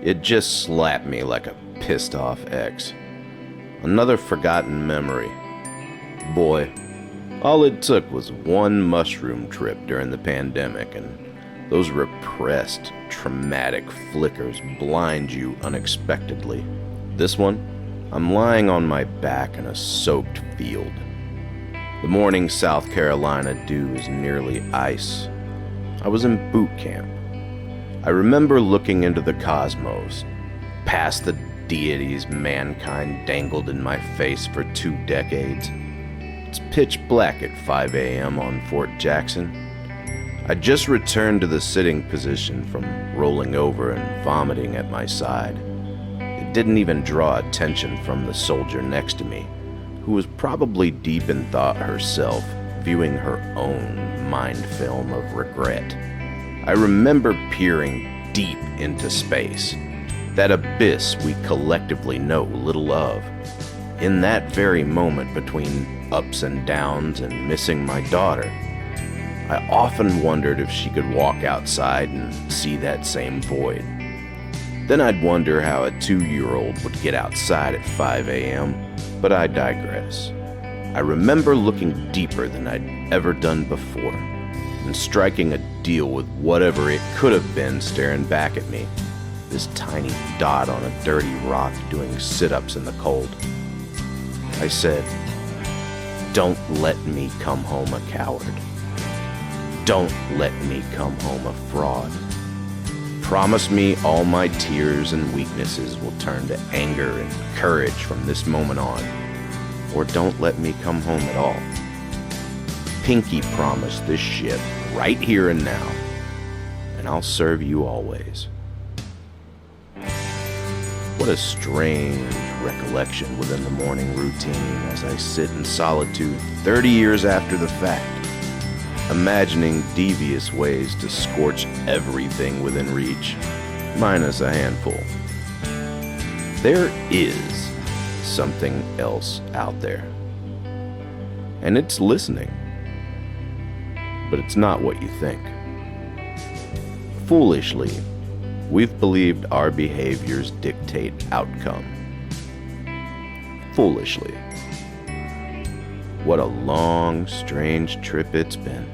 It just slapped me like a pissed off ex. Another forgotten memory. Boy, all it took was one mushroom trip during the pandemic, and those repressed, traumatic flickers blind you unexpectedly. This one, I'm lying on my back in a soaked field. The morning South Carolina dew is nearly ice. I was in boot camp. I remember looking into the cosmos, past the deities mankind dangled in my face for 2 decades. It's pitch black at 5 a.m. on Fort Jackson. I just returned to the sitting position from rolling over and vomiting at my side. It didn't even draw attention from the soldier next to me, who was probably deep in thought herself, viewing her own mind film of regret. I remember peering deep into space, that abyss we collectively know little of. In that very moment between ups and downs and missing my daughter, I often wondered if she could walk outside and see that same void. Then I'd wonder how a 2-year-old would get outside at 5 a.m., but I digress. I remember looking deeper than I'd ever done before, and striking a deal with whatever it could have been staring back at me, this tiny dot on a dirty rock doing sit-ups in the cold. I said, "Don't let me come home a coward. Don't let me come home a fraud. Promise me all my tears and weaknesses will turn to anger and courage from this moment on, or don't let me come home at all. Pinky promise this shit right here and now, and I'll serve you always." What a strange recollection within the morning routine as I sit in solitude 30 years after the fact, imagining devious ways to scorch everything within reach, minus a handful. There is something else out there, and it's listening, but it's not what you think. Foolishly, we've believed our behaviors dictate outcome. Foolishly. What a long, strange trip it's been.